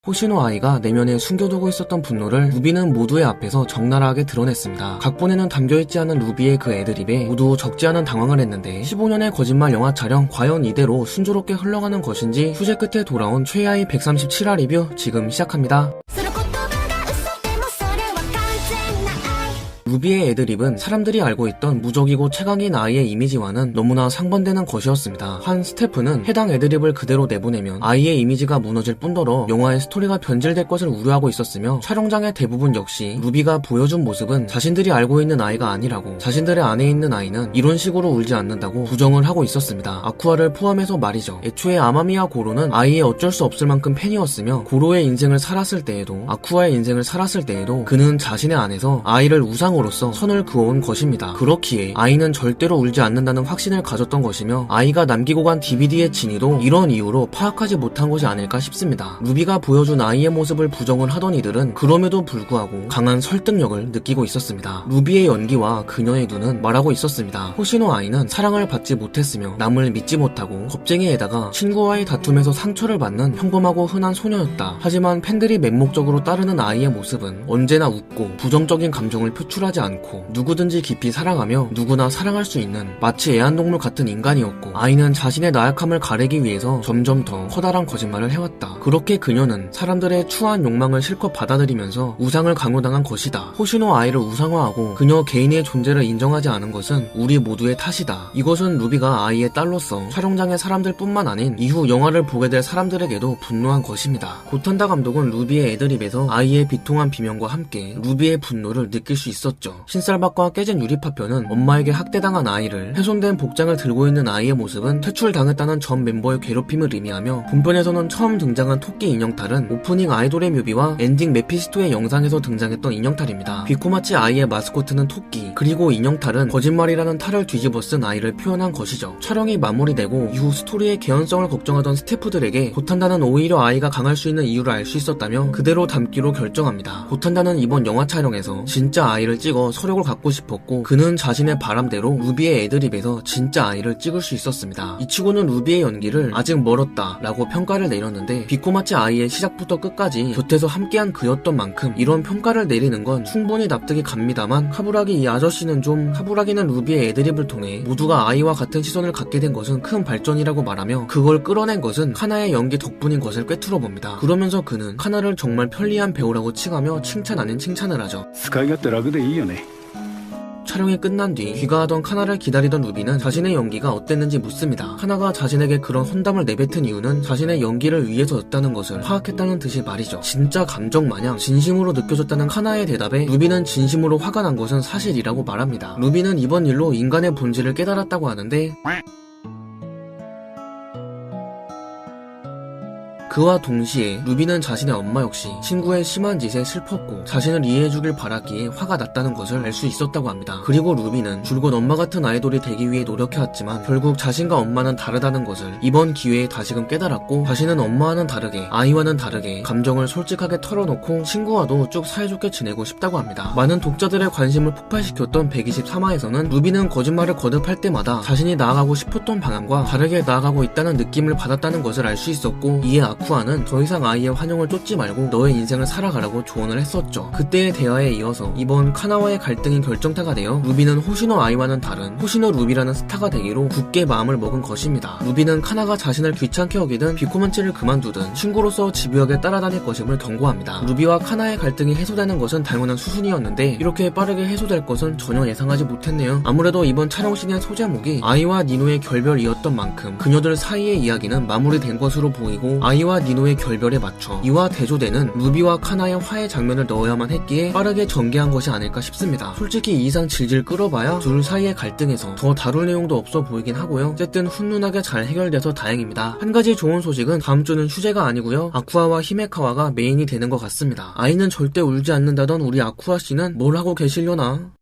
호시노 아이가 내면에 숨겨두고 있었던 분노를 루비는 모두의 앞에서 적나라하게 드러냈습니다. 각본에는 담겨있지 않은 루비의 그 애드립에 모두 적지 않은 당황을 했는데 15년의 거짓말 영화 촬영 과연 이대로 순조롭게 흘러가는 것인지 휴재 끝에 돌아온 최하위 137화 리뷰 지금 시작합니다. 루비의 애드립은 사람들이 알고 있던 무적이고 최강인 아이의 이미지와는 너무나 상반되는 것이었습니다. 한 스태프는 해당 애드립을 그대로 내보내면 아이의 이미지가 무너질 뿐더러 영화의 스토리가 변질될 것을 우려하고 있었으며 촬영장의 대부분 역시 루비가 보여준 모습은 자신들이 알고 있는 아이가 아니라고, 자신들의 안에 있는 아이는 이런 식으로 울지 않는다고 부정을 하고 있었습니다. 아쿠아를 포함해서 말이죠. 애초에 아마미와 고로는 아이의 어쩔 수 없을 만큼 팬이었으며 고로의 인생을 살았을 때에도 아쿠아의 인생을 살았을 때에도 그는 자신의 안에서 아이를 우상으로서 선을 그어온 것입니다. 그렇기에 아이는 절대로 울지 않는다는 확신을 가졌던 것이며 아이가 남기고 간 DVD의 진위도 이런 이유로 파악하지 못한 것이 아닐까 싶습니다. 루비가 보여준 아이의 모습을 부정을 하던 이들은 그럼에도 불구하고 강한 설득력을 느끼고 있었습니다. 루비의 연기와 그녀의 눈은 말하고 있었습니다. 호시노 아이는 사랑을 받지 못했으며 남을 믿지 못하고 겁쟁이에다가 친구와의 다툼에서 상처를 받는 평범하고 흔한 소녀였다. 하지만 팬들이 맹목적으로 따르는 아이의 모습은 언제나 웃고 부정적인 감정을 표출하지 않고 누구든지 깊이 사랑하며 누구나 사랑할 수 있는 마치 애완동물 같은 인간이었고, 아이는 자신의 나약함을 가리기 위해서 점점 더 커다란 거짓말을 해왔다. 그렇게 그녀는 사람들의 추한 욕망을 실컷 받아들이면서 우상을 강요당한 것이다. 호시노 아이를 우상화하고 그녀 개인의 존재를 인정하지 않은 것은 우리 모두의 탓이다. 이것은 루비가 아이의 딸로서 촬영장의 사람들뿐만 아닌 이후 영화를 보게 될 사람들에게도 분노한 것입니다. 고탄다 감독은 루비의 애드립에서 아이의 비통한 비명과 함께 루비의 분노를 느낄 수 있었죠. 신쌀밥과 깨진 유리파편은 엄마에게 학대당한 아이를, 훼손된 복장을 들고 있는 아이의 모습은 퇴출당했다는 전 멤버의 괴롭힘을 의미하며, 본편에서는 처음 등장한 토끼 인형탈은 오프닝 아이돌의 뮤비와 엔딩 메피스토의 영상에서 등장했던 인형탈입니다. 비코마치 아이의 마스코트는 토끼, 그리고 인형탈은 거짓말이라는 탈을 뒤집어 쓴 아이를 표현한 것이죠. 촬영이 마무리되고 이후 스토리의 개연성을 걱정하던 스태프들에게 고탄다는 오히려 아이가 강할 수 있는 이유를 알 수 있었다며 그대로 담기로 결정합니다. 고탄다는 이번 영화 촬영에서 진짜 아이를 찍어 서력을 갖고 싶었고, 그는 자신의 바람대로 루비의 애드립에서 진짜 아이를 찍을 수 있었습니다. 이치고는 루비의 연기를 아직 멀었다 라고 평가를 내렸는데, 비코마치 아이의 시작부터 끝까지 곁에서 함께한 그였던 만큼 이런 평가를 내리는 건 충분히 납득이 갑니다만, 카부라기 이 아저씨는 카부라기는 루비의 애드립을 통해 모두가 아이와 같은 시선을 갖게 된 것은 큰 발전이라고 말하며 그걸 끌어낸 것은 카나의 연기 덕분인 것을 꿰뚫어 봅니다. 그러면서 그는 카나를 정말 편리한 배우라고 칭하며 칭찬 아닌 칭찬을 하죠. 촬영이 끝난 뒤 귀가하던 카나를 기다리던 루비는 자신의 연기가 어땠는지 묻습니다. 카나가 자신에게 그런 혼담을 내뱉은 이유는 자신의 연기를 위해서였다는 것을 파악했다는 듯이 말이죠. 진짜 감정 마냥 진심으로 느껴졌다는 카나의 대답에 루비는 진심으로 화가 난 것은 사실이라고 말합니다. 루비는 이번 일로 인간의 본질을 깨달았다고 하는데, 그와 동시에 루비는 자신의 엄마 역시 친구의 심한 짓에 슬펐고 자신을 이해해주길 바랐기에 화가 났다는 것을 알 수 있었다고 합니다. 그리고 루비는 줄곧 엄마 같은 아이돌이 되기 위해 노력해왔지만 결국 자신과 엄마는 다르다는 것을 이번 기회에 다시금 깨달았고, 자신은 엄마와는 다르게, 아이와는 다르게 감정을 솔직하게 털어놓고 친구와도 쭉 사이좋게 지내고 싶다고 합니다. 많은 독자들의 관심을 폭발시켰던 123화에서는 루비는 거짓말을 거듭할 때마다 자신이 나아가고 싶었던 방향과 다르게 나아가고 있다는 느낌을 받았다는 것을 알 수 있었고, 이에 아쿠아는 더 이상 아이의 환영을 쫓지 말고 너의 인생을 살아가라고 조언을 했었죠. 그때의 대화에 이어서 이번 카나와의 갈등이 결정타가 되어 루비는 호시노 아이와는 다른 호시노 루비라는 스타가 되기로 굳게 마음을 먹은 것입니다. 루비는 카나가 자신을 귀찮게 여기든 비코만치를 그만두든 친구로서 집요하게 따라다닐 것임을 경고합니다. 루비와 카나의 갈등이 해소되는 것은 당연한 수순이었는데 이렇게 빠르게 해소될 것은 전혀 예상하지 못했네요. 아무래도 이번 촬영씬의 소제목이 아이와 니노의 결별이었던 만큼 그녀들 사이의 이야기는 마무리된 것으로 보이고, 아이와 니노의 결별에 맞춰 이와 대조되는 루비와 카나의 화해 장면을 넣어야만 했기에 빠르게 전개한 것이 아닐까 싶습니다. 솔직히 이 이상 질질 끌어봐야 둘 사이의 갈등에서 더 다룰 내용도 없어 보이긴 하고요. 어쨌든 훈훈하게 잘 해결돼서 다행입니다. 한 가지 좋은 소식은 다음 주는 휴재가 아니고요, 아쿠아와 히메카와가 메인이 되는 것 같습니다. 아이는 절대 울지 않는다던 우리 아쿠아 씨는 뭘 하고 계시려나?